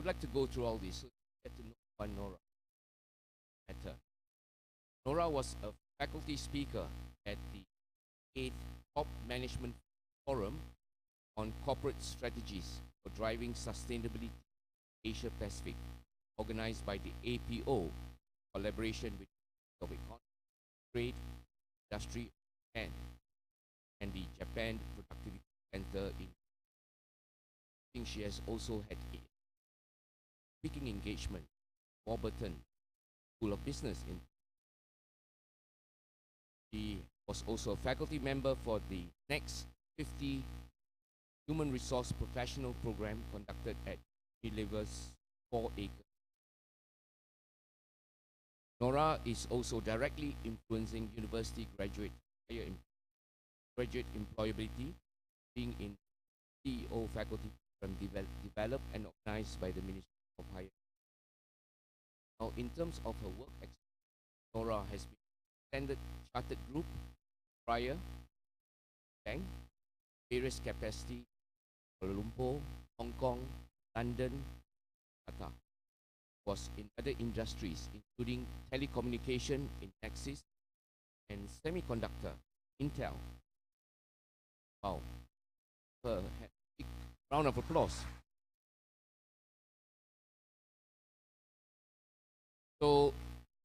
would like to go through all this so get to know Puan Nora better. Nora was a faculty speaker at the 8th Top Management Forum on Corporate Strategies for Driving Sustainability in Asia Pacific, organized by the APO, collaboration with the Economy, Trade, Industry, and the Japan Productivity Center in. I think she has also had a speaking engagement at Warburton School of Business. She was also a faculty member for the Next 50 Human Resource Professional Program conducted at Unilever's 4 Acres. Nora is also directly influencing university graduate employability, being in CEO faculty program developed and organized by the Ministry of Higher Education. Now, in terms of her work experience, Nora has been extended chartered group prior bank, various capacity, Kuala Lumpur, Hong Kong, London, Qatar. Was in other industries, including telecommunication in Nexus and semiconductor, Intel. Wow. A big round of applause. So,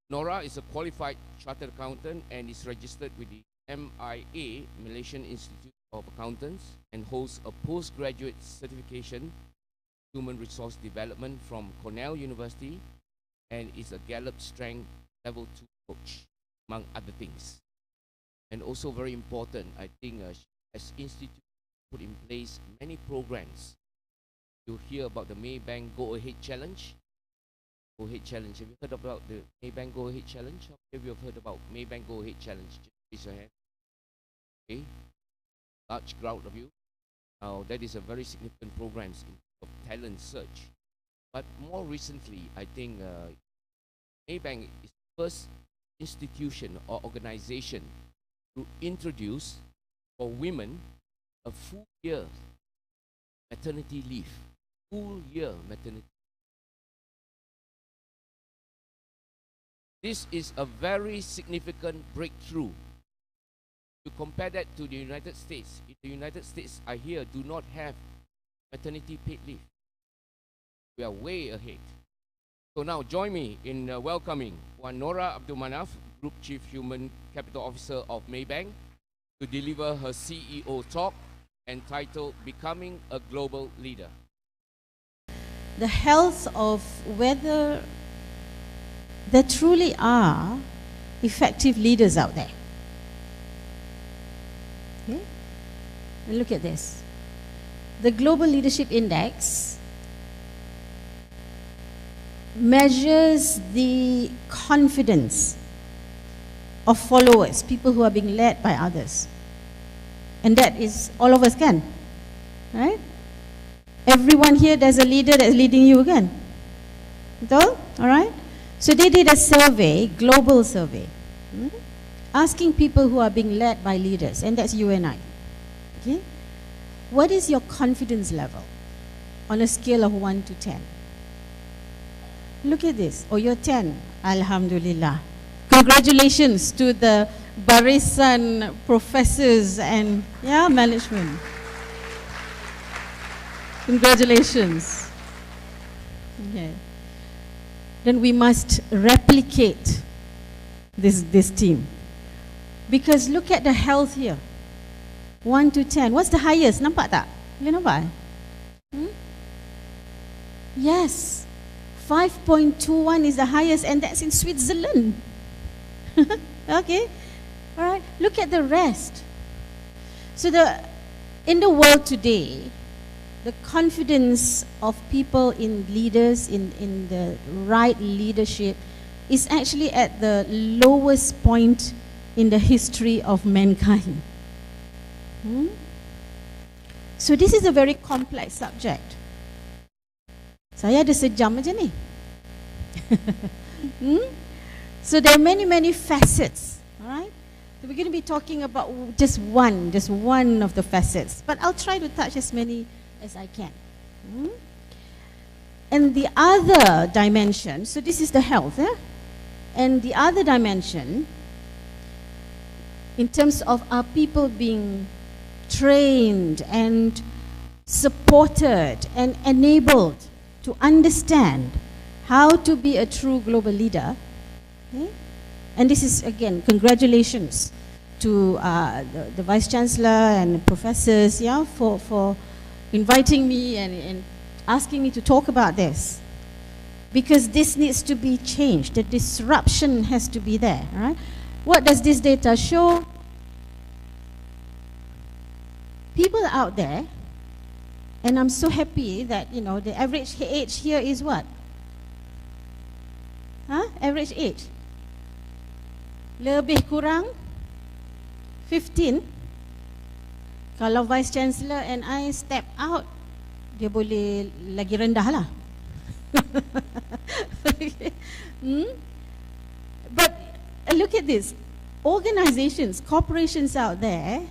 Nora is a qualified chartered accountant and is registered with the MIA, Malaysian Institute of Accountants, and holds a postgraduate certification Human Resource Development from Cornell University, and is a Gallup Strength Level 2 coach, among other things. And also very important, I think she has instituted, put in place many programs. You hear about the MAYBANK Go Ahead Challenge. Go Ahead Challenge. Have you heard about the MAYBANK Go Ahead Challenge? How many of you have heard about MAYBANK Go Ahead Challenge? Just raise your hand. Okay. Large crowd of you. Now, that is a very significant program of talent search. But more recently, I think MAYBANK is the first institution or organization to introduce for women a full year maternity leave. Full year maternity. This is a very significant breakthrough. To compare that to the United States, in the United States, I hear, do not have maternity paid leave. We are way ahead. So now join me in welcoming Puan Nora Abd Manaf, Group Chief Human Capital Officer of MAYBANK, to deliver her CEO talk entitled Becoming a Global Leader. The health of whether there truly are effective leaders out there. Okay? And look at this. The Global Leadership Index measures the confidence of followers, people who are being led by others. And that is, all of us can, right? Everyone here, there's a leader that's leading you again. All right? So they did a survey, global survey, asking people who are being led by leaders, and that's you and I. Okay? What is your confidence level on a scale of 1 to 10? Look at this. Oh, you're 10. Alhamdulillah. Congratulations to the Barisan professors and management. Congratulations. Okay. Then we must replicate this team. Because look at the health here. 1 to 10. What's the highest? Nampak tak? Boleh nampak? Yes. 5.21 is the highest, and that's in Switzerland. Okay? All right. Look at the rest. So in the world today, the confidence of people in leaders, in the right leadership, is actually at the lowest point in the history of mankind. So this is a very complex subject. Saya ada sejam aja ni. So there are many facets. All right. So we're going to be talking about just one of the facets. But I'll try to touch as many as I can. And the other dimension, so this is the health, and the other dimension, in terms of our people being trained and supported and enabled to understand how to be a true global leader. Okay? And this is, again, congratulations to the Vice Chancellor and professors, yeah, for inviting me and asking me to talk about this. Because this needs to be changed. The disruption has to be there, right? What does this data show? People out there, and I'm so happy that, you know, the average age here is what? Average age? Lebih kurang 15. Kalau Vice Chancellor and I step out, dia boleh lagi rendah lah. Okay. But look at this. Organizations, corporations out there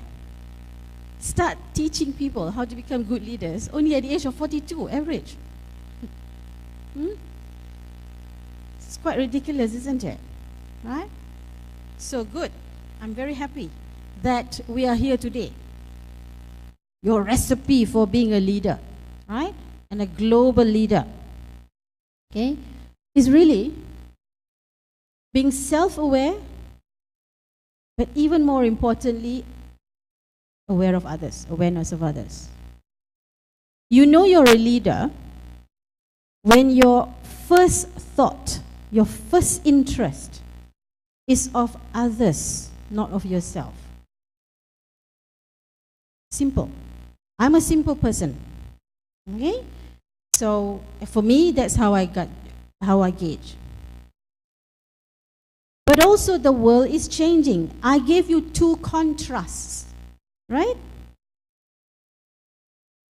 start teaching people how to become good leaders only at the age of 42, average. It's quite ridiculous, isn't it? Right? So good. I'm very happy that we are here today. Your recipe for being a leader, right? And a global leader, okay, is really being self-aware, but even more importantly, aware of others, awareness of others. You know you're a leader when your first thought, your first interest is of others, not of yourself. Simple. I'm a simple person. Okay? So for me, that's how I gauge. But also the world is changing. I gave you two contrasts, right?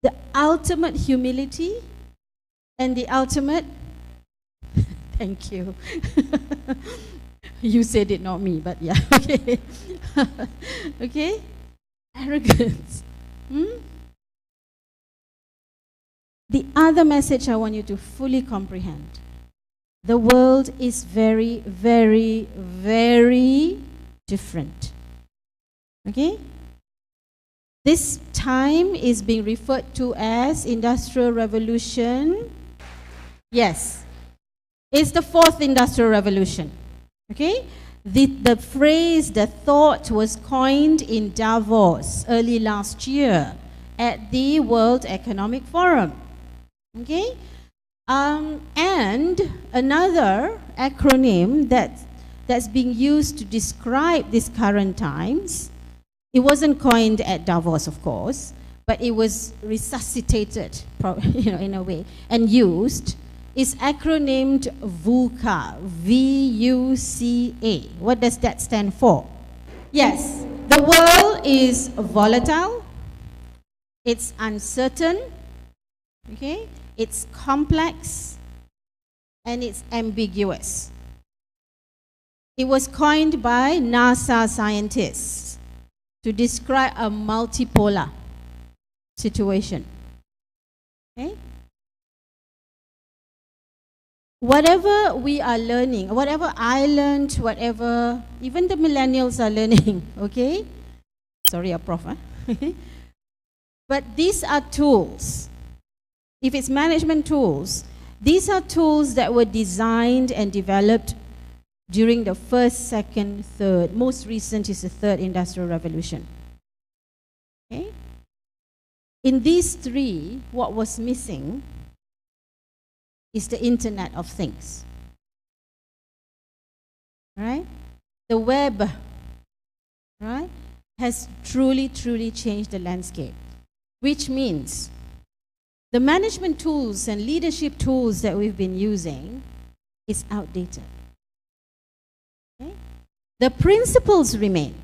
The ultimate humility and the ultimate, thank you. You said it, not me, but yeah, okay. Okay? Arrogance. The other message I want you to fully comprehend. The world is very, very, very different. Okay? This time is being referred to as Industrial Revolution. Yes. It's the fourth Industrial Revolution. Okay? The phrase, the thought was coined in Davos early last year at the World Economic Forum. Okay? And another acronym that's being used to describe these current times, it wasn't coined at Davos, of course, but it was resuscitated, in a way, and used, is acronymed VUCA, V-U-C-A. What does that stand for? Yes, the world is volatile, it's uncertain, okay? It's complex, and it's ambiguous. It was coined by NASA scientists to describe a multipolar situation. Okay? Whatever we are learning, whatever I learned, whatever even the millennials are learning, okay? Sorry, Prof. But these are tools. If it's management tools, these are tools that were designed and developed during the first, second, third. Most recent is the third Industrial Revolution. Okay? In these three, what was missing is the Internet of Things. Right? The web, right, has truly, truly changed the landscape, which means the management tools and leadership tools that we've been using is outdated. Okay? The principles remain,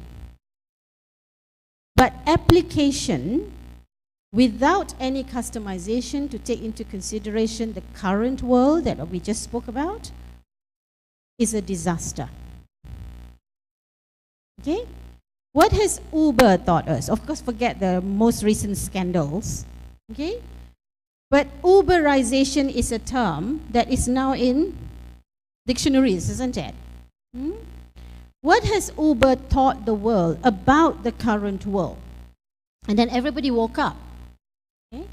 but application without any customization to take into consideration the current world that we just spoke about is a disaster. Okay? What has Uber taught us? Of course, forget the most recent scandals. Okay? But Uberization is a term that is now in dictionaries, isn't it? What has Uber taught the world about the current world? And then everybody woke up. Okay?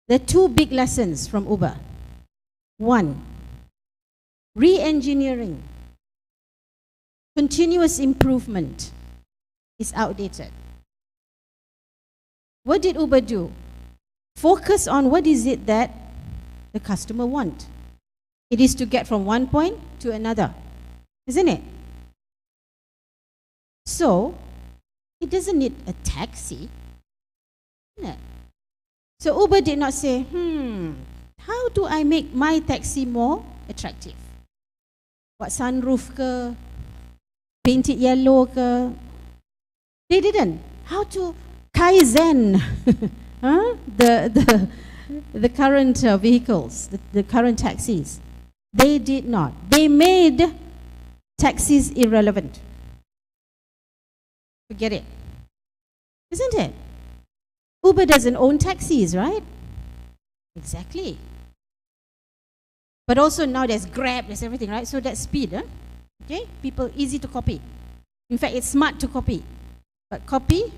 There are two big lessons from Uber. One, re-engineering, continuous improvement is outdated. What did Uber do? Focus on what is it that the customer wants. It is to get from one point to another, isn't it? So, it doesn't need a taxi. Isn't it? So Uber did not say, how do I make my taxi more attractive? What, sunroof ke? Paint it yellow ke? They didn't. How to Kaizen the current vehicles, the current taxis. They did not. They made taxis irrelevant. Forget it. Isn't it? Uber doesn't own taxis, right? Exactly. But also now there's Grab, there's everything, right? So that's speed, huh? Okay? People easy to copy. In fact, it's smart to copy. But copy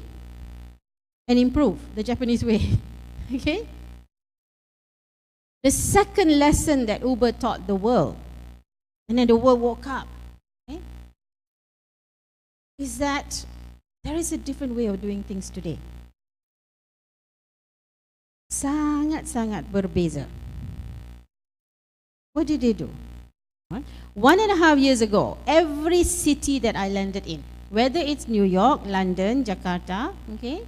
and improve the Japanese way. Okay? The second lesson that Uber taught the world, and then the world woke up, okay, is that there is a different way of doing things today. Sangat-sangat berbeza. What did they do? 1.5 years ago, every city that I landed in, whether it's New York, London, Jakarta, okay,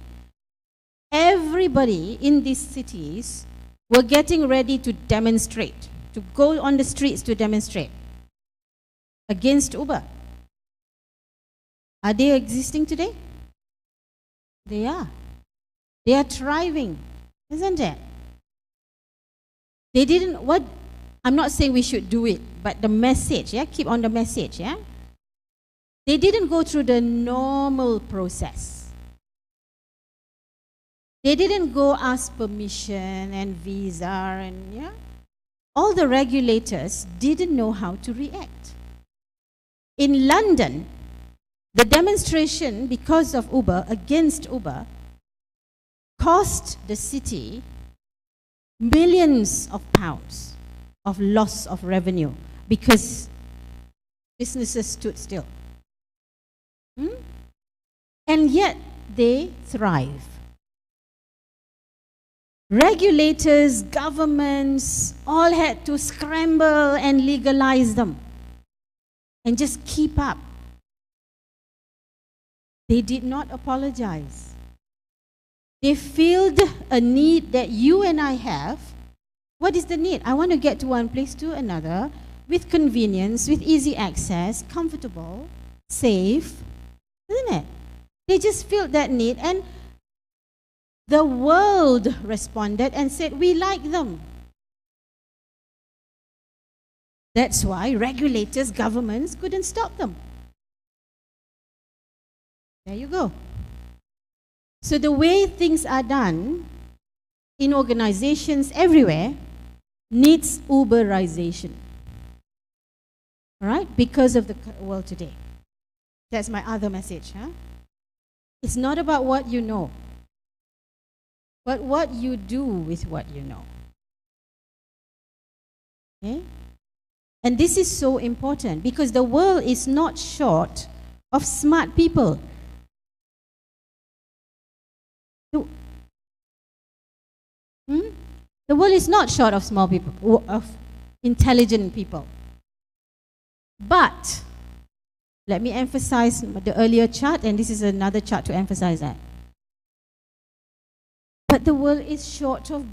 everybody in these cities were getting ready to demonstrate, to go on the streets to demonstrate against Uber. Are they existing today? They are. They are thriving, isn't it? They didn't, what, I'm not saying we should do it, but the message, yeah, keep on the message, yeah? They didn't go through the normal process. They didn't go ask permission and visa and, yeah? All the regulators didn't know how to react. In London, the demonstration because of Uber, against Uber, cost the city millions of pounds of loss of revenue because businesses stood still. And yet they thrive. Regulators, governments, all had to scramble and legalize them and just keep up. They did not apologize. They filled a need that you and I have. What is the need? I want to get to one place to another with convenience, with easy access, comfortable, safe, isn't it? They just filled that need, and the world responded and said, we like them. That's why regulators, governments couldn't stop them. There you go. So the way things are done in organizations everywhere needs Uberization. All right? Because of the world today. That's my other message. Huh? It's not about what you know, but what you do with what you know. Okay? And this is so important because the world is not short of smart people. The world is not short of small people, of intelligent people. But, let me emphasize the earlier chart, and this is another chart to emphasize that. But the world is short of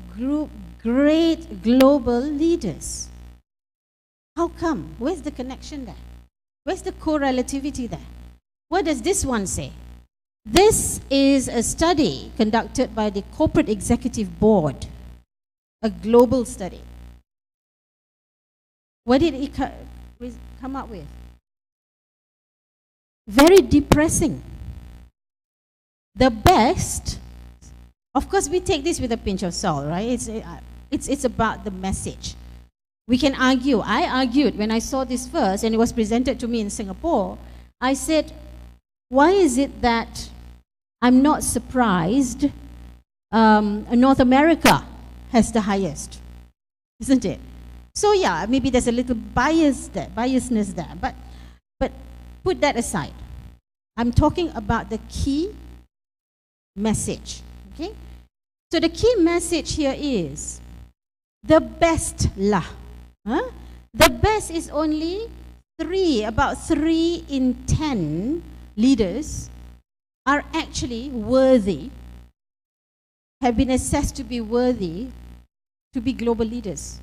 great global leaders. How come? Where's the connection there? Where's the correlativity there? What does this one say? This is a study conducted by the Corporate Executive Board, a global study. What did it come up with? Very depressing. The best, of course we take this with a pinch of salt, right? It's about the message. We can argue. I argued when I saw this first and it was presented to me in Singapore. I said, why is it that I'm not surprised North America has the highest, isn't it? So yeah, maybe there's a little biasness there, but put that aside. I'm talking about the key message, okay? So the key message here is the best lah. The best is only about 3 in 10 leaders are actually worthy, have been assessed to be worthy to be global leaders,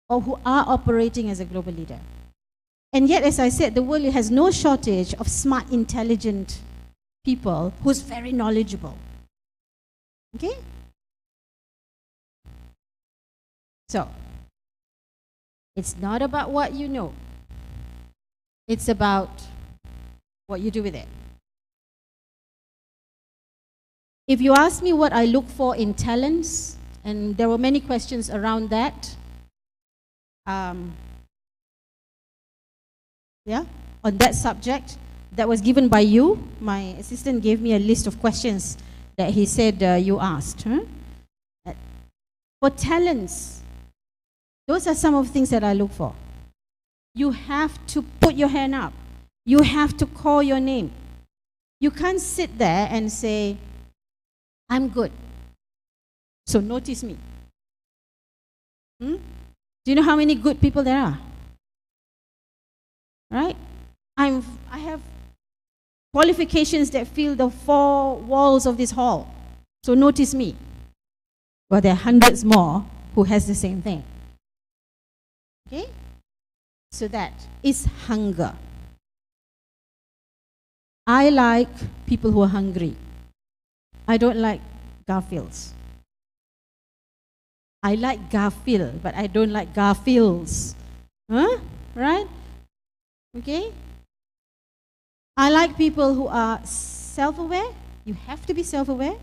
or who are operating as a global leader. And yet, as I said, the world has no shortage of smart, intelligent people who's very knowledgeable. Okay? So, it's not about what you know. It's about what you do with it. If you ask me what I look for in talents, and there were many questions around that, on that subject that was given by you. My assistant gave me a list of questions that he said you asked. For talents, those are some of the things that I look for. You have to put your hand up. You have to call your name. You can't sit there and say, I'm good, so notice me. Do you know how many good people there are? Right? I have qualifications that fill the 4 walls of this hall, so notice me. Well, there are hundreds more who has the same thing. Okay? So that is hunger. I like people who are hungry. I don't like Garfields. I like Garfield, but I don't like Garfields. Right? Okay? I like people who are self-aware. You have to be self-aware.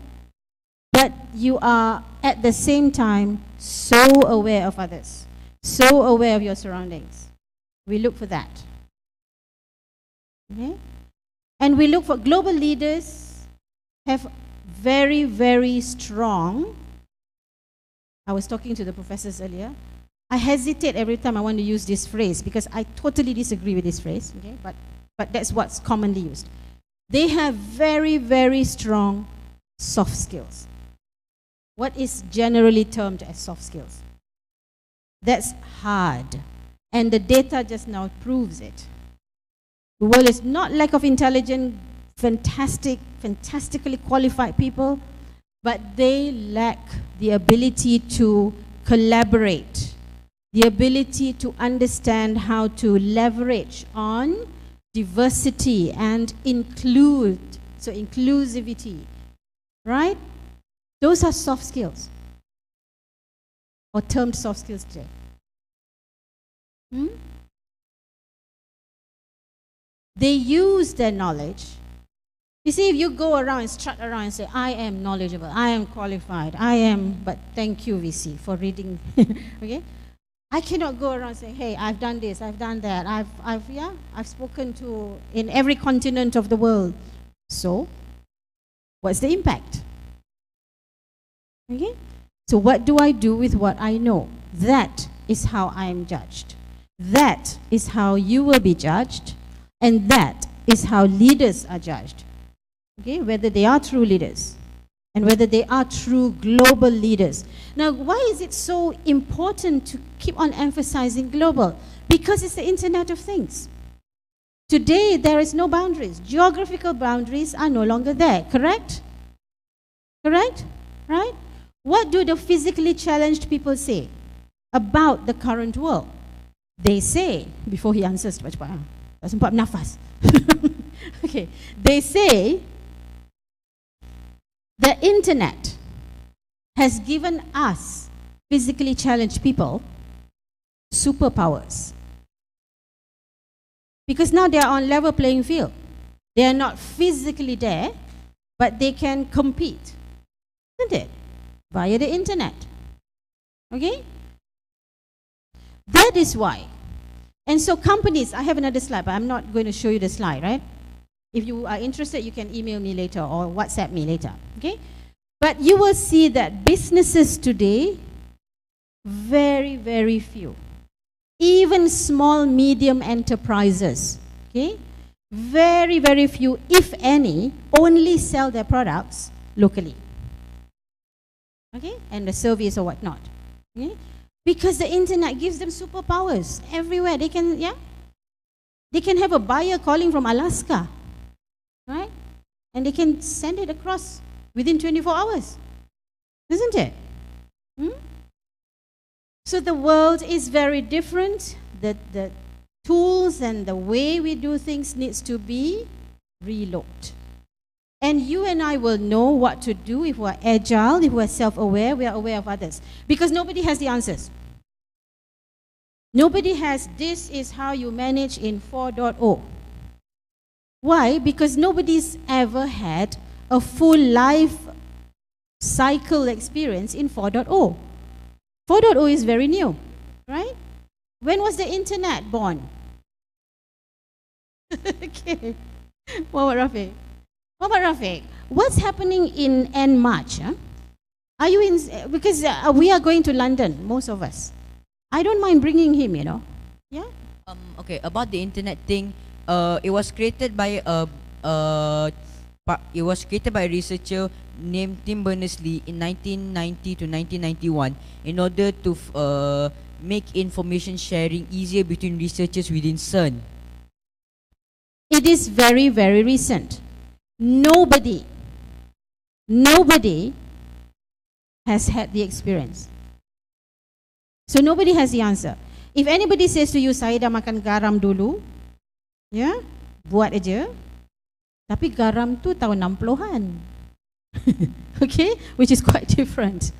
But you are, at the same time, so aware of others. So aware of your surroundings. We look for that. Okay? And we look for global leaders have very, very strong. I was talking to the professors earlier. I hesitate every time I want to use this phrase because I totally disagree with this phrase, okay? But that's what's commonly used. They have very, very strong soft skills. What is generally termed as soft skills? That's hard. And the data just now proves it. The world is not lack of intelligent, fantastically qualified people, but they lack the ability to collaborate, the ability to understand how to leverage on diversity and include, so inclusivity, right? Those are soft skills, or termed soft skills today. They use their knowledge. You see, if you go around and strut around and say, I am knowledgeable, I am qualified, I am, but thank you, VC, for reading, okay? I cannot go around and say, hey, I've done this, I've done that, I've spoken to in every continent of the world. So, what's the impact? Okay? So what do I do with what I know? That is how I am judged. That is how you will be judged. And that is how leaders are judged. Okay, whether they are true leaders and whether they are true global leaders. Now, why is it so important to keep on emphasizing global? Because it's the Internet of Things. Today, there is no boundaries. Geographical boundaries are no longer there, correct? Correct? Right? What do the physically challenged people say about the current world? They say, before he answers, cepat-cepat, tak sempat nafas. Okay, they say the internet has given us, physically challenged people, superpowers. Because now they are on level playing field. They are not physically there, but they can compete, isn't it? Via the internet. Okay? That is why. And so companies, I have another slide, but I'm not going to show you the slide, right? If you are interested, you can email me later or WhatsApp me later, okay? But you will see that businesses today, very, very few. Even small, medium enterprises, okay? Very, very few, if any, only sell their products locally. Okay? And the service or whatnot. Okay? Because the internet gives them superpowers everywhere. They can, yeah? They can have a buyer calling from Alaska, right? And they can send it across within 24 hours. Isn't it? So the world is very different. The tools and the way we do things needs to be relooked. And you and I will know what to do if we're agile, if we're self-aware, we are aware of others. Because nobody has the answers. Nobody has, this is how you manage in 4.0. Why? Because nobody's ever had a full life cycle experience in 4.0. 4.0 is very new, right? When was the internet born? Okay. Mamat Rafiq, what's happening in end March? Huh? Are you in, because we are going to London, most of us. I don't mind bringing him, you know. Yeah? Okay, about the internet thing, it was created by a researcher named Tim Berners-Lee in 1990 to 1991 in order to make information sharing easier between researchers within CERN. It is very, very recent. Nobody has had the experience. So nobody has the answer. If anybody says to you, saya dah makan garam dulu, ya, buat aja. Tapi garam tu tahun 60-an. Okay? Which is quite different.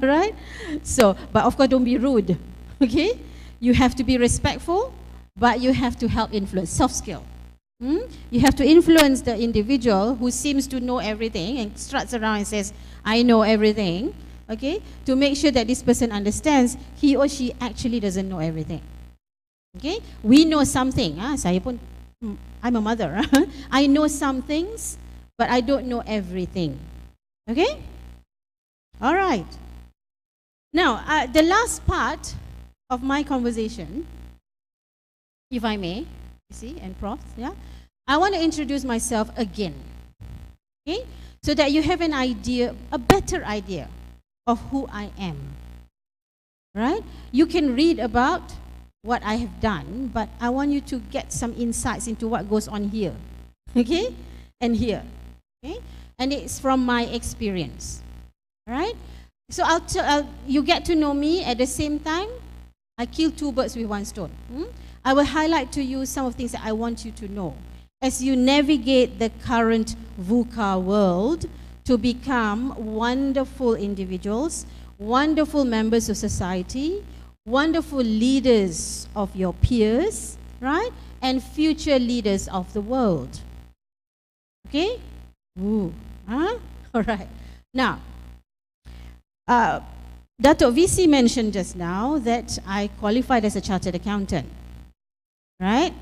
Right? So, but of course don't be rude. Okay? You have to be respectful, but you have to help influence. Soft skill. You have to influence the individual who seems to know everything and struts around and says, I know everything, okay, to make sure that this person understands he or she actually doesn't know everything. Okay? We know something. Saya pun, I'm a mother. I know some things, but I don't know everything. Okay? All right. Now, the last part of my conversation, if I may, you see, and Prof, yeah, I want to introduce myself again, okay, so that you have an idea, a better idea of who I am, right? You can read about what I have done, but I want you to get some insights into what goes on here, okay, and here, okay, and it's from my experience, all right? So you get to know me at the same time. I kill two birds with one stone. I will highlight to you some of the things that I want you to know as you navigate the current VUCA world to become wonderful individuals, wonderful members of society, wonderful leaders of your peers, right? And future leaders of the world. Okay? All right. Now, Dato' VC mentioned just now that I qualified as a chartered accountant. Right?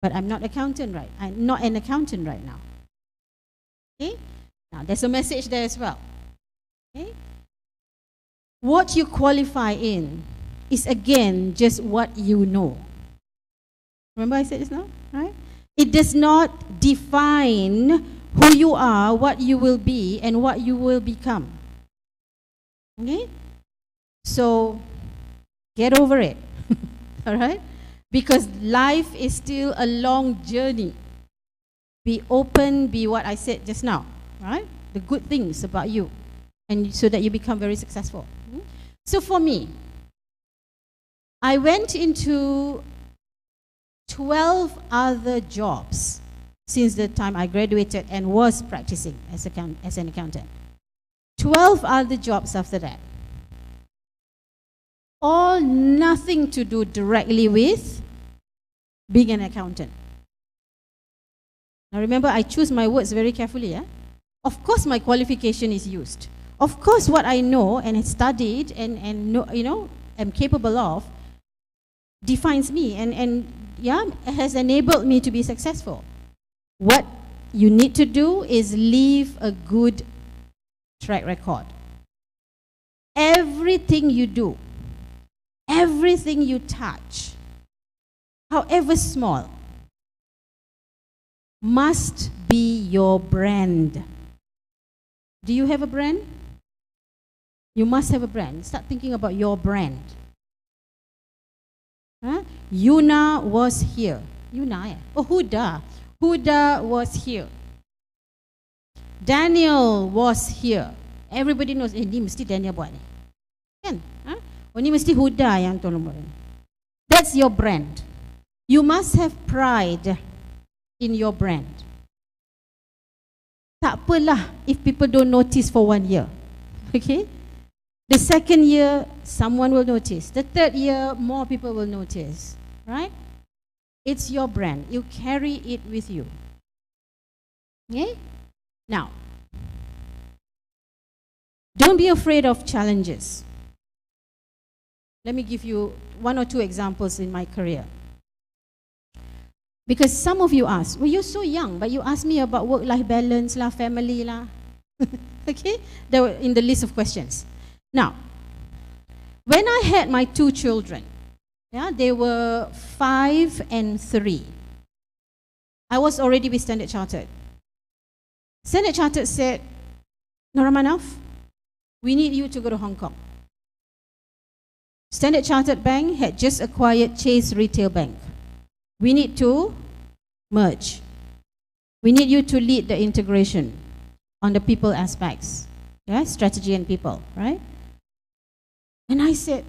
But I'm not accountant right. I'm not an accountant right now. Okay? Now there's a message there as well. Okay? What you qualify in is again just what you know. Remember I said this now? Right? It does not define who you are, what you will be, and what you will become. Okay? So get over it. All right? Because life is still a long journey. Be open, be what I said just now, right? The good things about you, and so that you become very successful. So for me, I went into 12 other jobs since the time I graduated and was practicing as an accountant. 12 other jobs after that. All nothing to do directly with being an accountant. Now remember, I choose my words very carefully. Of course my qualification is used. of course, what I know and studied and know, am capable of defines me and has enabled me to be successful. What you need to do is leave a good track record. Everything you do, everything you touch, however small, must be your brand. Do you have a brand? You must have a brand. Start thinking about your brand. Huh? Yuna was here. Yuna, Oh, Huda. Huda was here. Daniel was here. Everybody knows, ni mesti Daniel buat ni. Kan? Huh? Oh, ni mesti Huda yang tolong buat ni. That's your brand. You must have pride in your brand. Tak apalah if people don't notice for 1 year. Okay? The second year, someone will notice. The third year, more people will notice. Right? It's your brand. You carry it with you. Okay? Now, don't be afraid of challenges. Let me give you 1 or 2 examples in my career. Because some of you ask, well, you're so young, but you ask me about work-life balance lah, family lah. Okay? They were in the list of questions. Now, when I had my 2 children, they were 5 and 3. I was already with Standard Chartered. Standard Chartered said, Nora Manaf, we need you to go to Hong Kong. Standard Chartered Bank had just acquired Chase Retail Bank. We need to merge. We need you to lead the integration on the people aspects, strategy and people, right? And I said,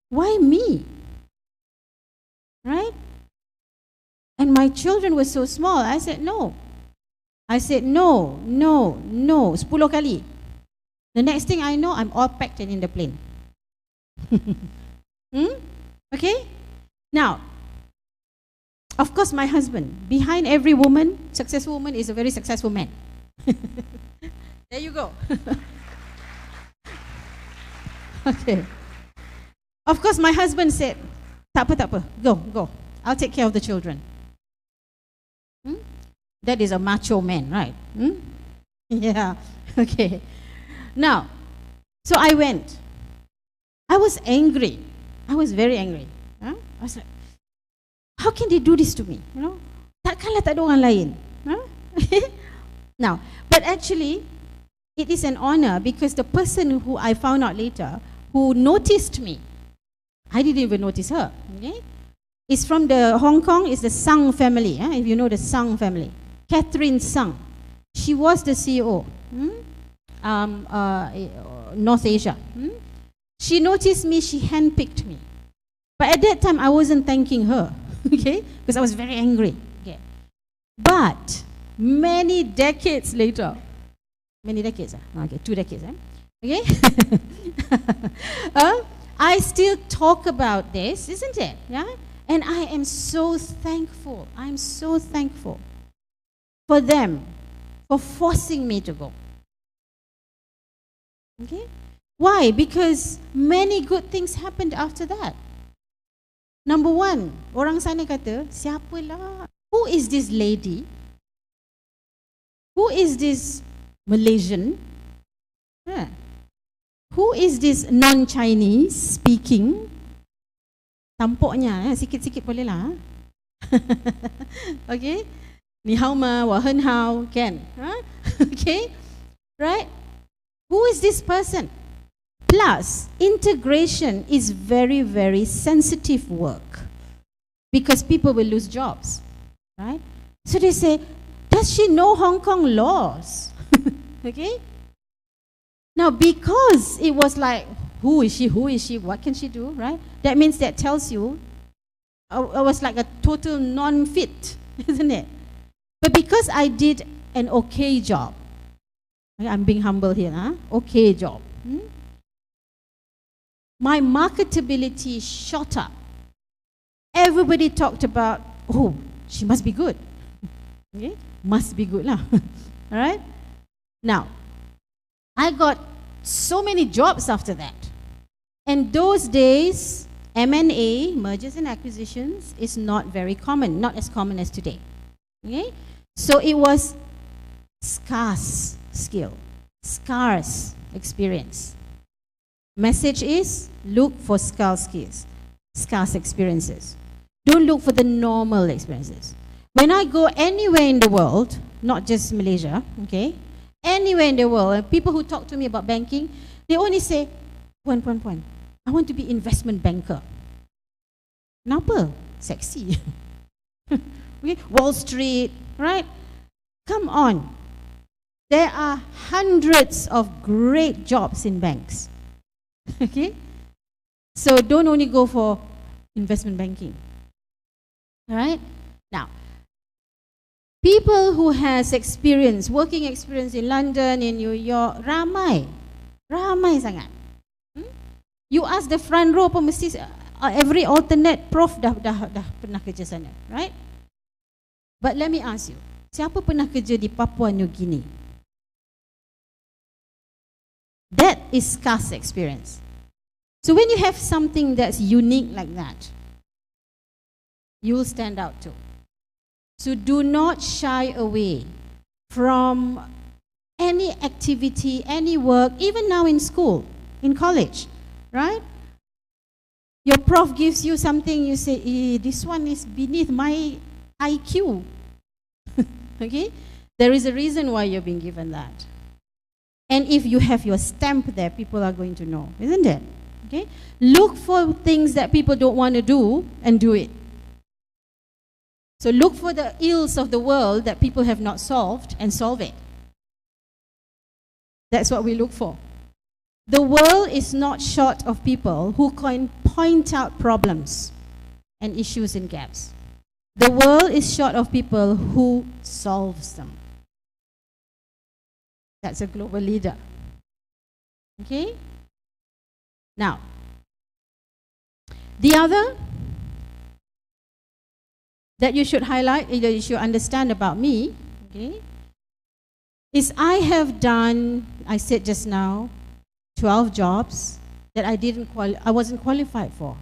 why me? Right? And my children were so small. I said, no. I said, no, 10 kali. The next thing I know, I'm all packed and in the plane. Okay? Now, of course, my husband, behind every woman, successful woman is a very successful man. There you go. Okay. Of course, my husband said, tak apa, go. I'll take care of the children. That is a macho man, right? Yeah, okay. Now, so I went. I was angry. I was very angry. I was like, how can they do this to me? Takkanlah tak ada orang lain. Now, but actually, it is an honor because the person who I found out later, who noticed me, I didn't even notice her. Okay? It's from the Hong Kong, it's the Sang family. If you know the Sang family. Catherine Sang. She was the CEO. North Asia. She noticed me, she handpicked me. But at that time, I wasn't thanking her. Okay? Because I was very angry. Okay. But many decades later, 2 decades, okay? I still talk about this, isn't it? Yeah? And I am so thankful. I'm so thankful for them, for forcing me to go. Okay? Why? Because many good things happened after that. Number 1, orang sana kata, siapalah? Who is this lady? Who is this Malaysian? Who is this non-Chinese speaking? Tampaknya, sikit-sikit boleh lah. Okay? Ni hao ma, wa hen hao, kan? Okay? Right? Who is this person? Plus, integration is very, very sensitive work because people will lose jobs, right? So they say, does she know Hong Kong laws? Okay? Now, because it was like, who is she, what can she do, right? That means that tells you, I was like a total non-fit, isn't it? But because I did an okay job, I'm being humble here, okay job. My marketability shot up. Everybody talked about, oh, she must be good. Okay? Must be good lah. Alright? Now, I got so many jobs after that. And those days, M&A, mergers and acquisitions, is not very common, not as common as today. Okay? So it was scarce skill, scarce experience. Message is, look for scarce skills, scarce experiences. Don't look for the normal experiences. When I go anywhere in the world, not just Malaysia, okay, anywhere in the world, people who talk to me about banking, they only say, Puan, I want to be investment banker. Kenapa? Sexy. Okay? Wall Street, right? Come on. There are hundreds of great jobs in banks. Okay? So don't only go for investment banking. All right? Now, people who has experience, working experience in London, in New York, ramai sangat. You ask the front row pun mesti every alternate prof dah pernah kerja sana, right? But let me ask you, siapa pernah kerja di Papua New Guinea? That is scarce experience. So when you have something that's unique like that, you will stand out too. So do not shy away from any activity, any work, even now in school, in college, right? Your prof gives you something, you say, this one is beneath my IQ. Okay? There is a reason why you're being given that. And if you have your stamp there, people are going to know, isn't it? Okay? Look for things that people don't want to do and do it. So look for the ills of the world that people have not solved and solve it. That's what we look for. The world is not short of people who can point out problems and issues and gaps. The world is short of people who solves them. That's a global leader. Okay? Now, the other that you should highlight, that you should understand about me, okay, is I have done, I said just now, 12 jobs that I wasn't qualified for.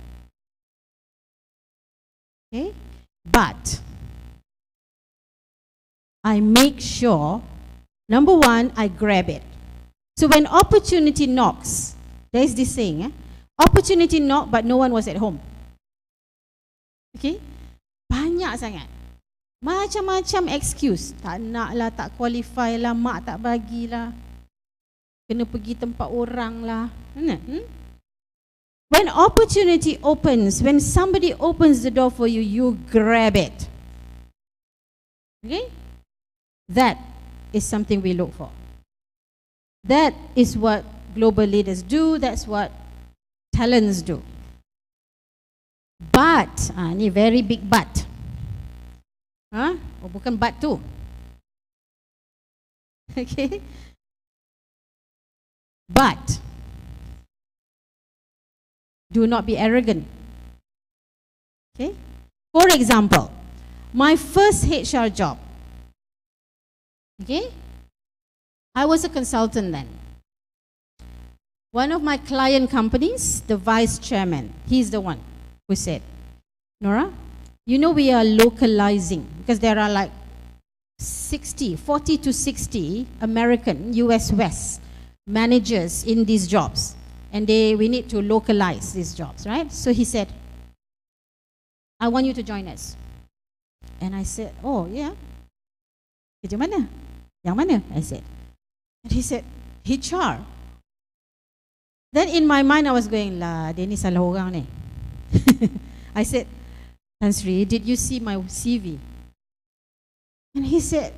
Okay? But I make sure, number one, I grab it. So when opportunity knocks, there's this saying, opportunity knocked but no one was at home. Okay? Banyak sangat. Macam-macam excuse. Tak nak lah, tak qualify lah, mak tak bagilah. Kena pergi tempat orang lah. When opportunity opens, when somebody opens the door for you, you grab it. Okay? That is something we look for. That is what global leaders do. That's what talents do. But, ni very big but. Oh, bukan but tu. Okay? But, do not be arrogant. Okay? For example, my first HR job. Okay? I was a consultant then. One of my client companies, the vice chairman, he's the one who said, Nora, you know we are localizing because there are like 40 to 60 American, US West managers in these jobs. And we need to localize these jobs, right? So he said, I want you to join us. And I said, oh yeah. Kerja mana? Yang mana? I said. And he said, HR. Then in my mind I was going, lah, dia ni salah orang ni. I said, Tan Sri, did you see my CV? And he said,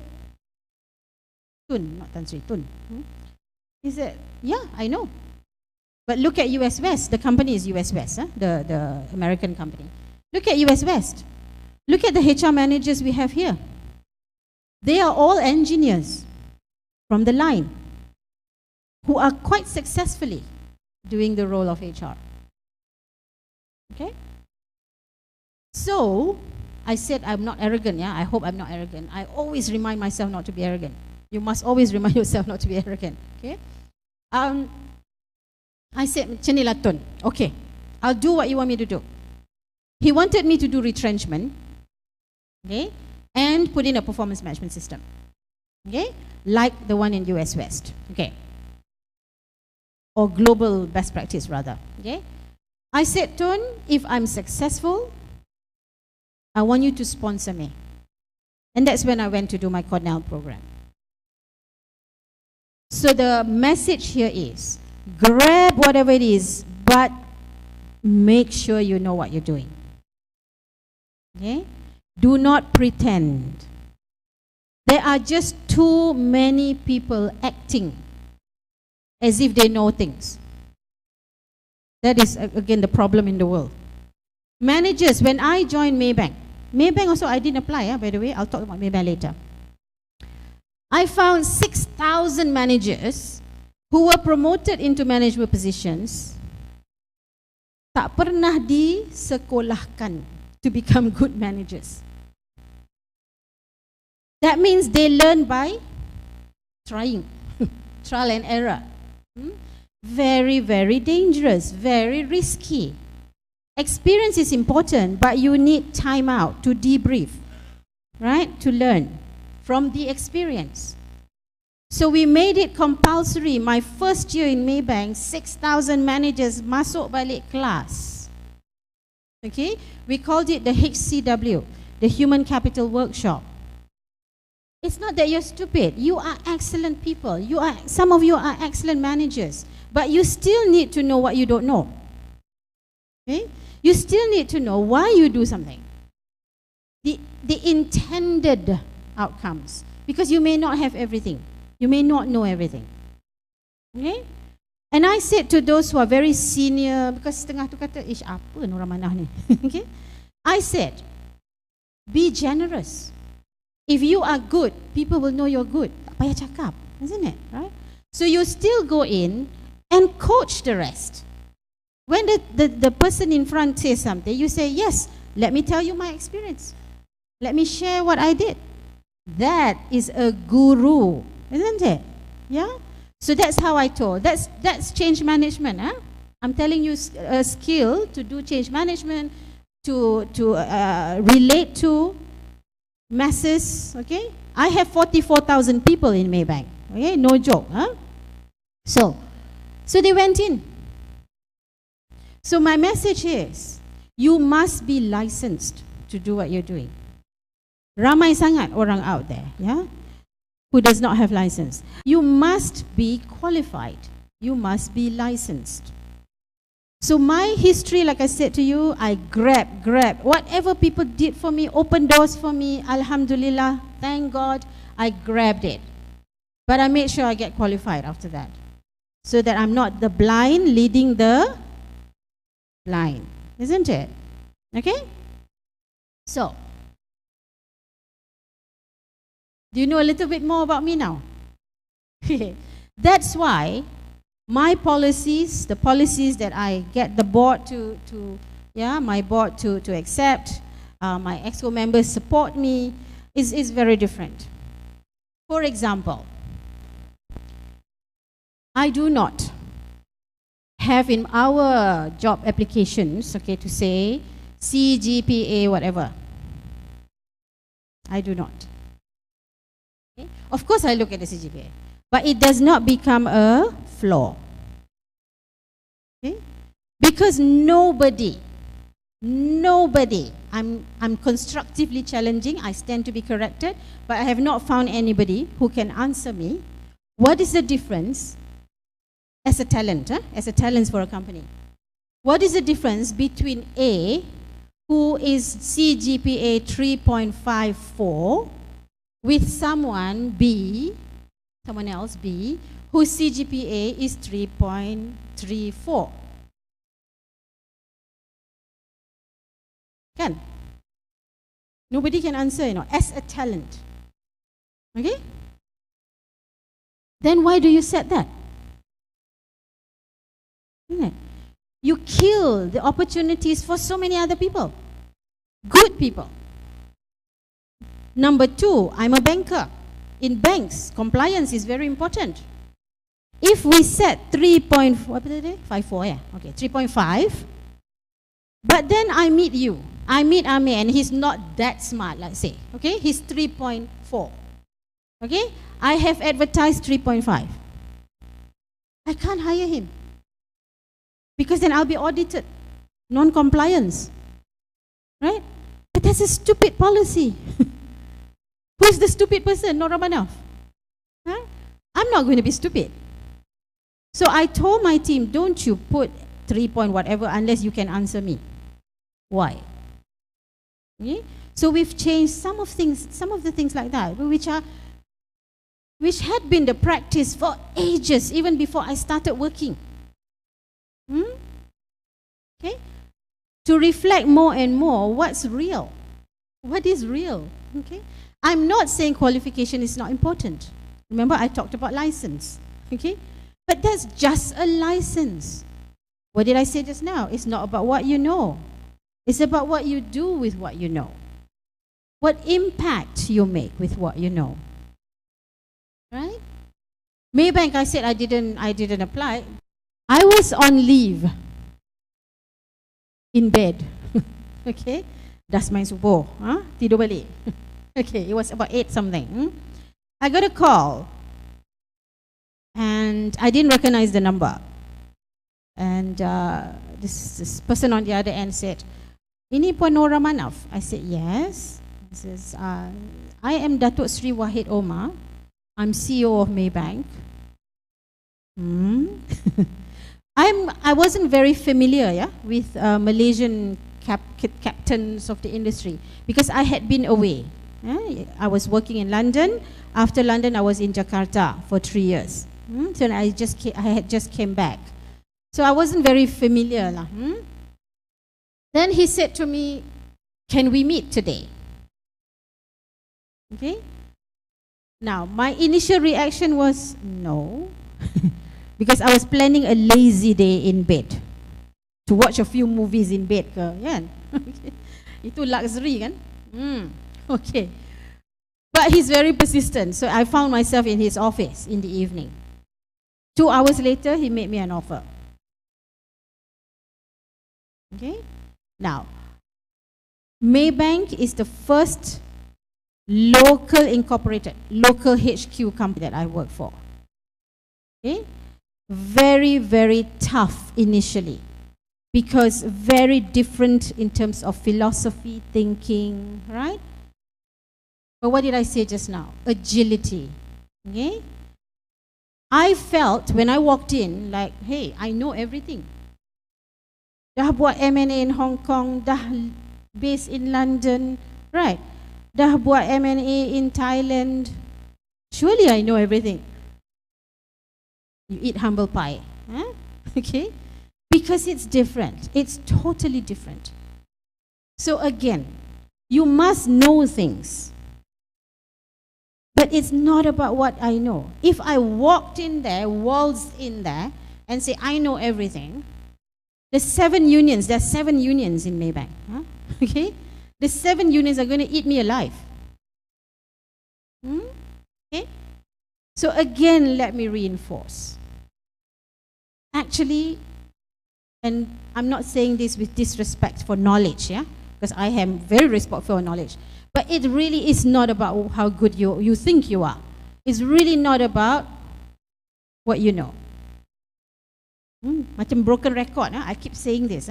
Tun, not Tan Sri, Tun. He said, yeah, I know. But look at US West. The company is US West, the American company. Look at US West. Look at the HR managers we have here. They are all engineers from the line who are quite successfully doing the role of HR. Okay? So, I said I'm not arrogant, yeah? I hope I'm not arrogant. I always remind myself not to be arrogant. You must always remind yourself not to be arrogant, okay? I said, macam ni lah Tun. Okay, I'll do what you want me to do. He wanted me to do retrenchment, okay, and put in a performance management system, okay, like the one in US West, okay, or global best practice rather, okay. I said, Tun, if I'm successful, I want you to sponsor me. And that's when I went to do my Cornell program. So the message here is, grab whatever it is, but make sure you know what you're doing. Okay? Do not pretend. There are just too many people acting as if they know things. That is, again, the problem in the world. Managers, when I joined Maybank also I didn't apply, by the way, I'll talk about Maybank later. I found 6,000 managers who were promoted into management positions, tak pernah disekolahkan to become good managers. That means they learn by trying, trial and error. Very, very dangerous, very risky. Experience is important, but you need time out to debrief, right? To learn from the experience. So we made it compulsory. My first year in Maybank, 6,000 managers masuk balik kelas. Okay? We called it the HCW, the Human Capital Workshop. It's not that you're stupid. You are excellent people. Some of you are excellent managers, but you still need to know what you don't know. Okay? You still need to know why you do something. The intended outcomes. Because you may not have everything. You may not know everything. Okay? And I said to those who are very senior, because setengah tu kata, ish apa Nora Manaf ni? Okay? I said, be generous. If you are good, people will know you're good. Tak payah cakap, isn't it? Right? So you still go in and coach the rest. When the person in front says something, you say, yes, let me tell you my experience. Let me share what I did. That is a guru, isn't it? Yeah? So that's how I told. That's change management. Huh? I'm telling you a skill to do change management, to relate to masses, okay? I have 44,000 people in Maybank, okay? No joke, huh? So they went in. So my message is, you must be licensed to do what you're doing. Ramai sangat orang out there, yeah, who does not have license. You must be qualified. You must be licensed. So my history, like I said to you, I grab. Whatever people did for me, opened doors for me, alhamdulillah, thank God, I grabbed it. But I made sure I get qualified after that. So that I'm not the blind leading the blind, isn't it? Okay? So, do you know a little bit more about me now? That's why my policies, the policies that I get the board my board to accept, my EXCO members support me, is very different. For example, I do not have in our job applications, okay, to say CGPA, whatever. I do not. Okay? Of course, I look at the CGPA, but it does not become a flaw. Okay? Because nobody, I'm constructively challenging, I stand to be corrected, but I have not found anybody who can answer me, what is the difference as a talent, as a talent for a company? What is the difference between A, who is CGPA 3.54, with someone else B, whose CGPA is 3.34? Can? Nobody can answer, as a talent. Okay? Then why do you set that? Isn't it? You kill the opportunities for so many other people. Good people. Number two, I'm a banker. In banks, compliance is very important. if we set 3.54, yeah, okay, 3.5, but then I meet you, I meet Amir, and he's not that smart, let's say, okay, he's 3.4, okay, I have advertised 3.5. I can't hire him because then I'll be audited, non-compliance, right? But that's a stupid policy. Who's the stupid person? Nora Abd Manaf. Huh? I'm not going to be stupid. So I told my team, don't you put 3 point whatever unless you can answer me. Why? Okay? So we've changed some of the things like that, which had been the practice for ages, even before I started working. Okay? To reflect more and more what's real. What is real? Okay? I'm not saying qualification is not important. Remember, I talked about license. Okay? But that's just a license. What did I say just now? It's not about what you know. It's about what you do with what you know. What impact you make with what you know. Right? MAYBANK, I said I didn't apply. I was on leave. In bed. Okay? Das main subuh. Tidur balik. Okay, it was about 8 something. I got a call. And I didn't recognize the number. And this person on the other end said, "Ini Puan Nora Abd Manaf." I said, "Yes." He says, "I am Datuk Sri Wahid Omar. I'm CEO of MAYBANK." I wasn't very familiar with Malaysian captains of the industry because I had been away. I was working in London. After London, I was in Jakarta for 3 years. So I had just came back. So I wasn't very familiar. Then he said to me, "Can we meet today?" Okay. Now, my initial reaction was no. Because I was planning a lazy day in bed. To watch a few movies in bed ke, kan? Itu luxury kan? Okay. But he's very persistent. So I found myself in his office in the evening. 2 hours later, he made me an offer. Okay? Now, MAYBANK is the first local incorporated, local HQ company that I work for. Okay? Very, very tough initially because very different in terms of philosophy, thinking, right? But what did I say just now? Agility. Okay? I felt when I walked in like, hey, I know everything. Dah buat M&A in Hong Kong, dah based in London, right? Dah buat M&A in Thailand. Surely I know everything. You eat humble pie. Okay? Because it's different. It's totally different. So again, you must know things. But it's not about what I know. If I walked in there, waltzed in there, and say, I know everything, there's 7 unions. There's 7 unions in MAYBANK. Okay? The 7 unions are going to eat me alive. Okay? So again, let me reinforce. Actually, and I'm not saying this with disrespect for knowledge, because I am very respectful for knowledge. But it really is not about how good you think you are. It's really not about what you know. Macam broken record, I keep saying this.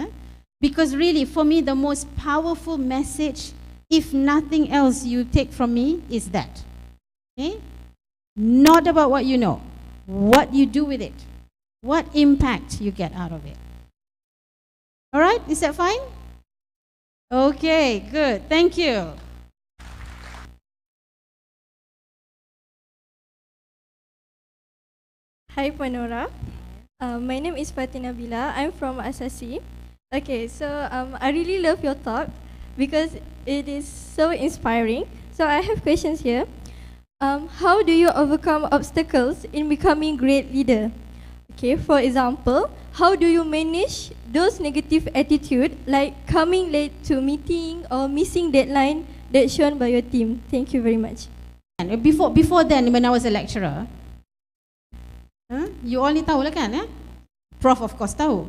Because really, for me, the most powerful message, if nothing else you take from me, is that. Okay? Not about what you know, what you do with it, what impact you get out of it. All right, is that fine? Okay, good, thank you. Hi Puan Nora. My name is Fatina Bila. I'm from Asasi. Okay, so I really love your talk because it is so inspiring. So I have questions here. How do you overcome obstacles in becoming great leader? Okay, for example, how do you manage those negative attitude like coming late to meeting or missing deadline that's shown by your team? Thank you very much. And before then, when I was a lecturer, You all ni tahu lah kan? Prof of course tahu.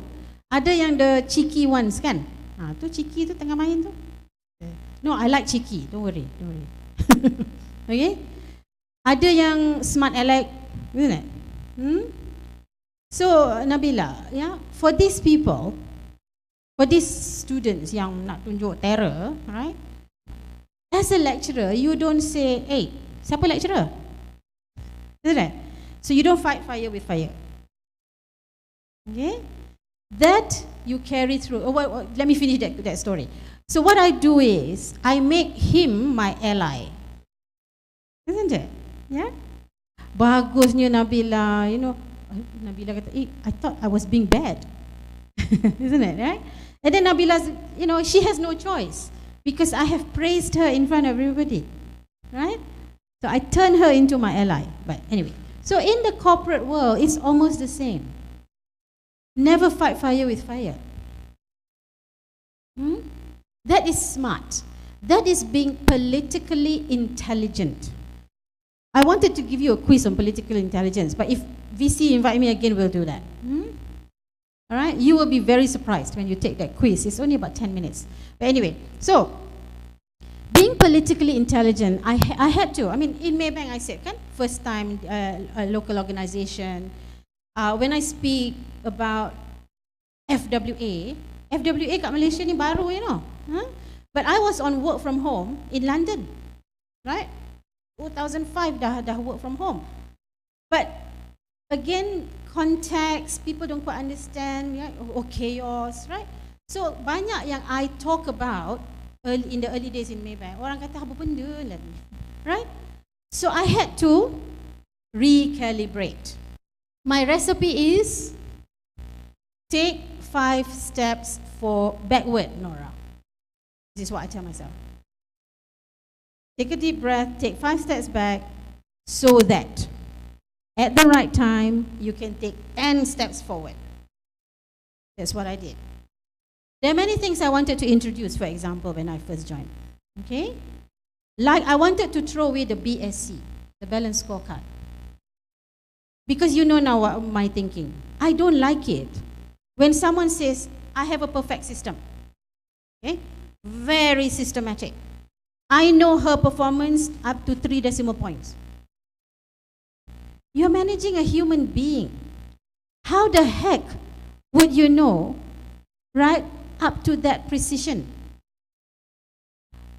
Ada yang the cheeky ones kan? Tu cheeky tu tengah main tu. No, I like cheeky. Don't worry. Okay? Ada yang smart aleck, isn't it? So Nabila, for these people, for these students yang nak tunjuk terror, right? As a lecturer, you don't say, hey, siapa lecturer? Isn't it? So you don't fight fire with fire. Okay? That you carry through. Let me finish that story. So what I do is, I make him my ally. Isn't it? Yeah? Bagusnya Nabila, Nabila kata, I thought I was being bad. Isn't it, right? And then Nabila's, she has no choice because I have praised her in front of everybody. Right? So I turn her into my ally. But anyway, so in the corporate world, it's almost the same. Never fight fire with fire. That is smart. That is being politically intelligent. I wanted to give you a quiz on political intelligence, but if VC invite me again, we'll do that. All right? You will be very surprised when you take that quiz. It's only about 10 minutes. But anyway, so being politically intelligent, I had to. I mean, in Maybank, I said, kan, first time a local organization. When I speak about FWA kat Malaysia ni baru, But I was on work from home in London, right? 2005 dah work from home. But again, context, people don't quite understand, or chaos, right? So banyak yang I talk about in the early days in Maybank, orang kata apa benda lagi, right? So I had to recalibrate. My recipe is take 5 steps backward, Nora. This is what I tell myself. Take a deep breath, take 5 steps back, so that at the right time, you can take 10 steps forward. That's what I did. There are many things I wanted to introduce, for example, when I first joined. Okay? Like I wanted to throw away the BSc, the balanced scorecard. Because you know now what my thinking. I don't like it when someone says, I have a perfect system. Okay? Very systematic. I know her performance up to 3 decimal points. You're managing a human being. How the heck would you know, right, up to that precision?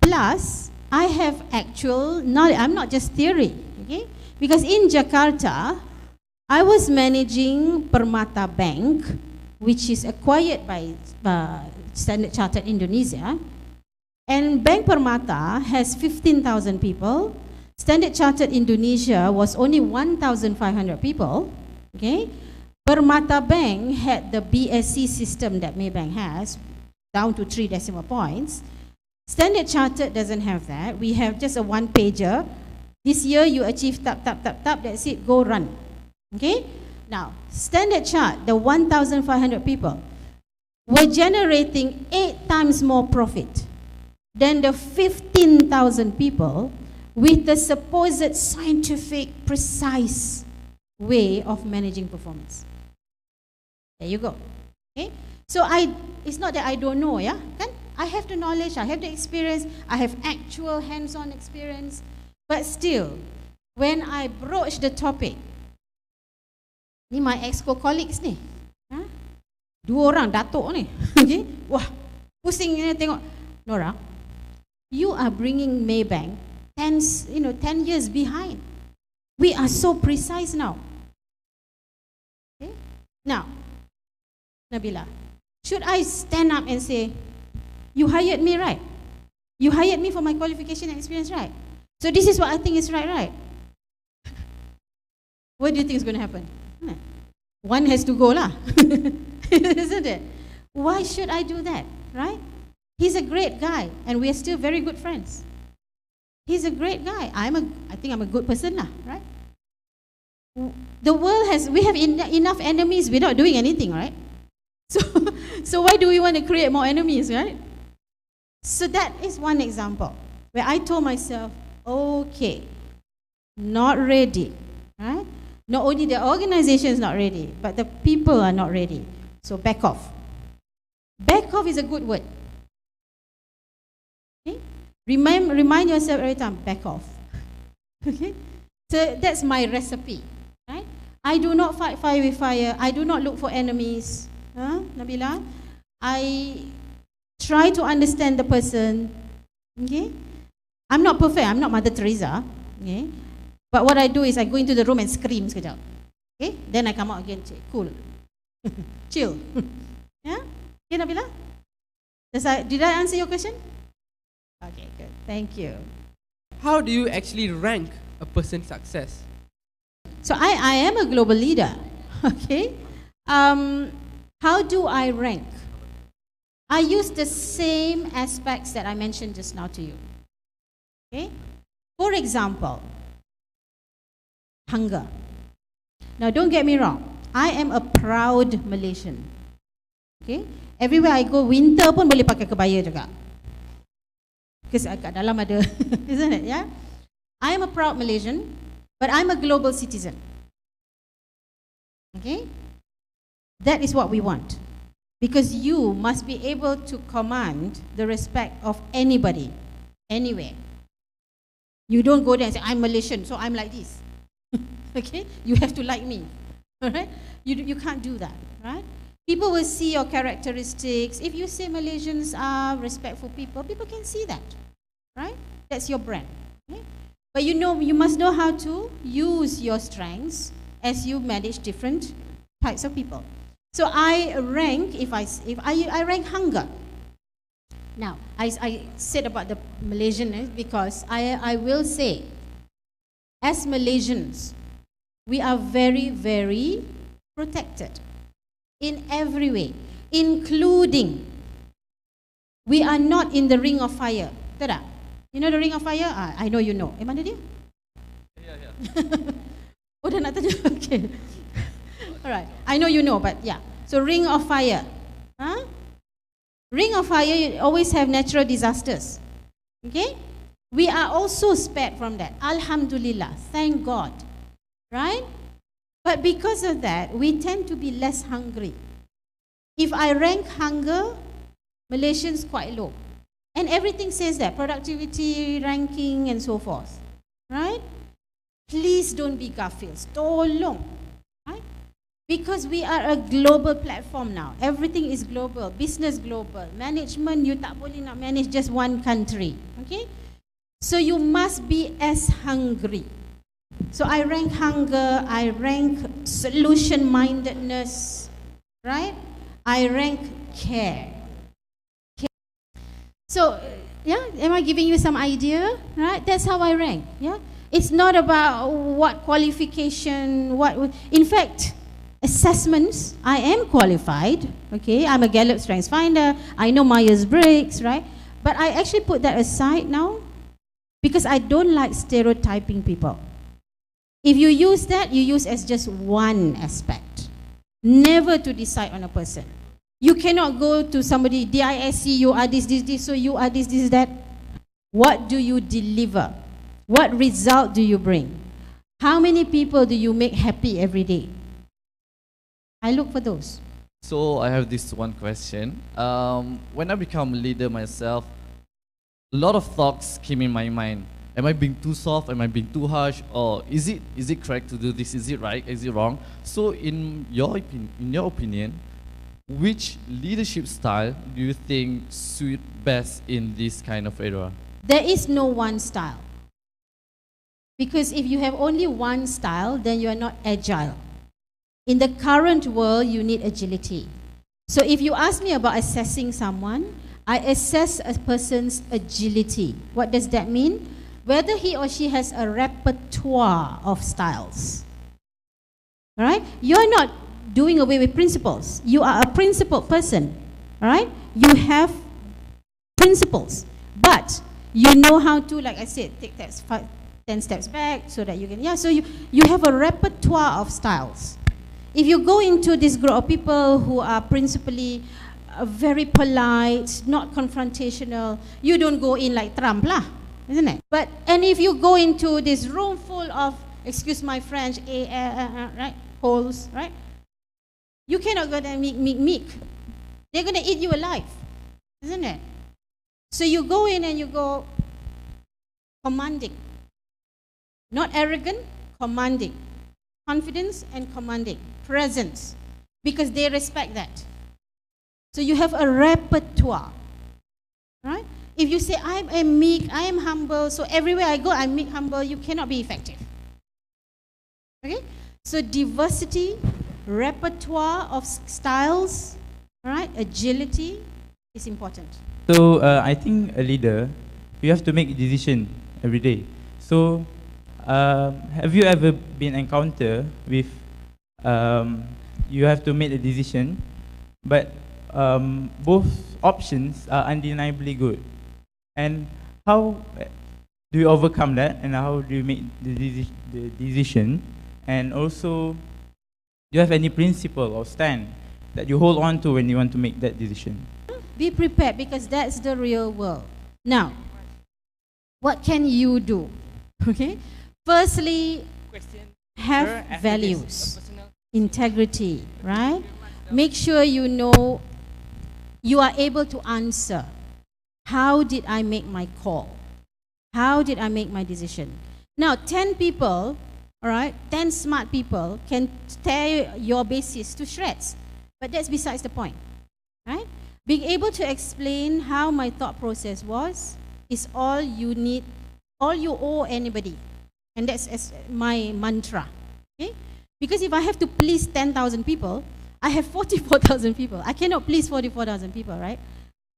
Plus, I have actual knowledge. I'm not just theory, okay? Because in Jakarta, I was managing PERMATApintar, which is acquired by Standard Chartered Indonesia. And Bank Permata has 15,000 people. Standard Chartered Indonesia was only 1,500 people. Okay, PERMATApintar had the BSc system that Maybank has, down to 3 decimal points. Standard Chartered doesn't have that. We have just a 1-pager. This year you achieve tap, that's it, go run. Okay? Now, Standard Chart, the 1,500 people, were generating 8 times more profit than the 15,000 people with the supposed scientific, precise way of managing performance. There you go. Okay? So it's not that I don't know, yeah? I have the knowledge, I have the experience, I have actual hands-on experience, but still, when I broach the topic, ni my exco colleagues ni, 2 orang datuk ni, okay? Wah, pusing ni tengok. Nora, you are bringing Maybank 10 years behind. We are so precise now. Okay? Now, Nabila, should I stand up and say, you hired me, right? You hired me for my qualification and experience, right? So this is what I think is right? What do you think is going to happen? One has to go lah. Isn't it? Why should I do that, right? He's a great guy, and we are still very good friends. He's a great guy. I think I'm a good person lah, right? The world we have enough enemies without doing anything, right? So why do we want to create more enemies, right? So that is one example where I told myself, okay, not ready, right? Not only the organization is not ready, but the people are not ready. So back off. Back off is a good word. Okay? Remind yourself every time, back off. Okay? So that's my recipe. Right? I do not fight fire with fire. I do not look for enemies. Nabila? I try to understand the person. Okay? I'm not perfect. I'm not Mother Teresa. Okay? But what I do is I go into the room and scream sekejap. Okay? Then I come out again. Cool. Chill. Yeah? Okay, Nabila? Did I answer your question? Okay, good. Thank you. How do you actually rank a person's success? So I am a global leader. Okay? How do I rank? I use the same aspects that I mentioned just now to you. Okay? For example, hunger. Now don't get me wrong. I am a proud Malaysian. Okay? Everywhere I go, winter pun boleh pakai kebaya juga. Because kat dalam ada, isn't it? Yeah? I am a proud Malaysian, but I'm a global citizen. Okay? That is what we want. Because you must be able to command the respect of anybody, anywhere. You don't go there and say, I'm Malaysian, so I'm like this. Okay? You have to like me. Alright? You can't do that, right? People will see your characteristics. If you say Malaysians are respectful people, people can see that, right? That's your brand. Okay? But you must know how to use your strengths as you manage different types of people. So I rank, I rank hunger. Now, I said about the Malaysian because I will say, as Malaysians, we are very, very protected in every way, including we are not in the ring of fire. Tahu tak? You know the ring of fire? I know you know. Mana dia? Yeah. Oh, dah nak tanya. Okay. Alright. I know you know, but yeah. So ring of fire. Ring of fire, you always have natural disasters. Okay? We are also spared from that. Alhamdulillah. Thank God. Right? But because of that, we tend to be less hungry. If I rank hunger, Malaysians quite low. And everything says that, productivity, ranking, and so forth. Right? Please don't be Garfields. Tolong. Right? Because we are a global platform now. Everything is global. Business global. Management, you tak boleh nak manage just one country. Okay? So you must be as hungry. So I rank hunger, I rank solution-mindedness, right? I rank care. So, yeah, am I giving you some idea? Right? That's how I rank, yeah? It's not about what qualification, in fact, assessments, I am qualified, okay? I'm a Gallup Strengths Finder, I know Myers-Briggs, right? But I actually put that aside now because I don't like stereotyping people. If you use that, you use as just one aspect, never to decide on a person. You cannot go to somebody, DISC, you are this, so you are this, that. What do you deliver? What result do you bring? How many people do you make happy every day? I look for those. So I have this one question. When I become a leader myself, a lot of thoughts came in my mind. Am I being too soft? Am I being too harsh? Or is it correct to do this? Is it right? Is it wrong? So in your opinion, which leadership style do you think suit best in this kind of era? There is no one style. Because if you have only one style, then you are not agile. In the current world, you need agility. So if you ask me about assessing someone, I assess a person's agility. What does that mean? Whether he or she has a repertoire of styles. Right? You're not doing away with principles. You are a principled person. Right? You have principles. But you know how to, like I said, take that 10 steps back so that you can, so you have a repertoire of styles. If you go into this group of people who are principally very polite, not confrontational, you don't go in like Trump lah, isn't it? And if you go into this room full of excuse my French, right? Holes, right? You cannot go there meek. They're going to eat you alive, isn't it? So you go in and you go commanding. Not arrogant, commanding. Confidence and commanding. Presence. Because they respect that. So you have a repertoire, right? If you say, I am meek, I am humble, so everywhere I go, I'm meek, humble, you cannot be effective. Okay? So diversity, repertoire of styles, right? Agility is important. So I think a leader, you have to make a decision every day. So have you ever been encounter with you have to make a decision, but both options are undeniably good? And how do you overcome that? And how do you make the decision? And also, do you have any principle or stand that you hold on to when you want to make that decision? Be prepared, because that's the real world. Now, what can you do? Okay? Firstly, have values, integrity, right? Make sure you know you are able to answer. How did I make my call? How did I make my decision? Now, 10 people, all right, 10 smart people can tear your basis to shreds, but that's besides the point, right? Being able to explain how my thought process was is all you need, all you owe anybody. And that's my mantra, okay? Because if I have to please 10,000 people, I have 44,000 people. I cannot please 44,000 people, right?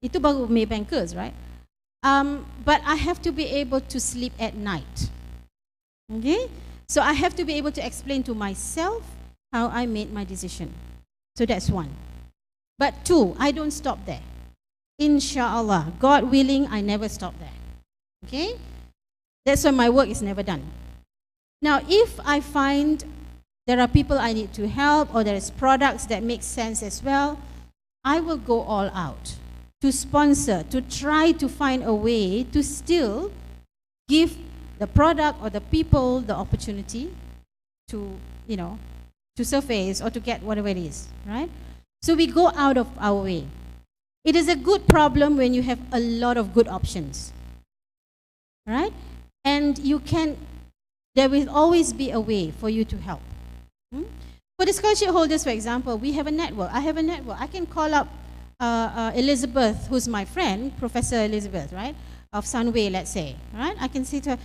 Itu baru MAYBANKers, right? But I have to be able to sleep at night, okay? So I have to be able to explain to myself how I made my decision. So that's one. But two, I don't stop there. Inshallah, God willing, I never stop there. Okay? That's why my work is never done. Now, if I find there are people I need to help, or there is products that make sense as well, I will go all out to sponsor, to try to find a way to still give the product or the people the opportunity to, you know, to surface or to get whatever it is, right? So we go out of our way. It is a good problem when you have a lot of good options, right? And you can, there will always be a way for you to help. For the scholarship holders, for example, we have a network. I have a network. I can call up Elizabeth, who's my friend, Professor Elizabeth, right, of Sunway, let's say, right? I can say to her,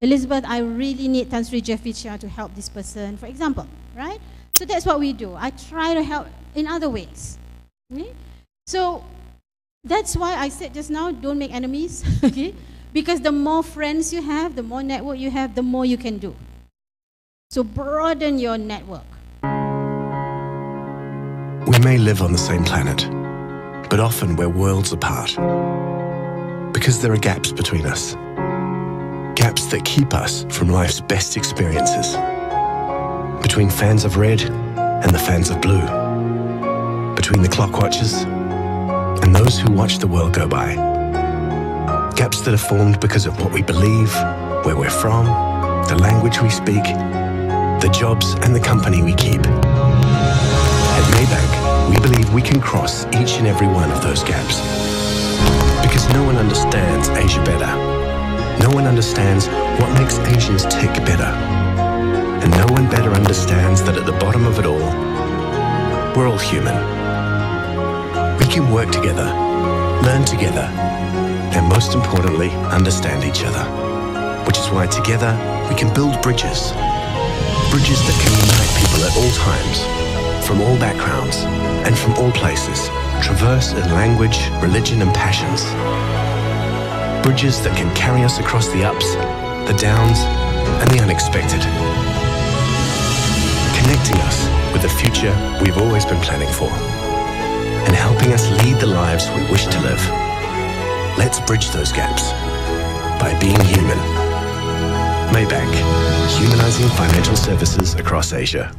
Elizabeth, I really need Tan Sri Jeffrey Chia to help this person, for example, right? So that's what we do. I try to help in other ways. Okay? So that's why I said just now, don't make enemies, okay? Because the more friends you have, the more network you have, the more you can do. So broaden your network. We may live on the same planet, but often we're worlds apart. Because there are gaps between us. Gaps that keep us from life's best experiences. Between fans of red and the fans of blue. Between the clock watchers and those who watch the world go by. Gaps that are formed because of what we believe, where we're from, the language we speak, the jobs and the company we keep. At MAYBANK, we believe we can cross each and every one of those gaps. Because no one understands Asia better. No one understands what makes Asians tick better. And no one better understands that at the bottom of it all, we're all human. We can work together, learn together, and most importantly, understand each other. Which is why together we can build bridges. Bridges that can unite people at all times, from all backgrounds, and from all places, traverse in language, religion, and passions. Bridges that can carry us across the ups, the downs, and the unexpected. Connecting us with the future we've always been planning for. And helping us lead the lives we wish to live. Let's bridge those gaps by being human. MAYBANK, humanizing financial services across Asia.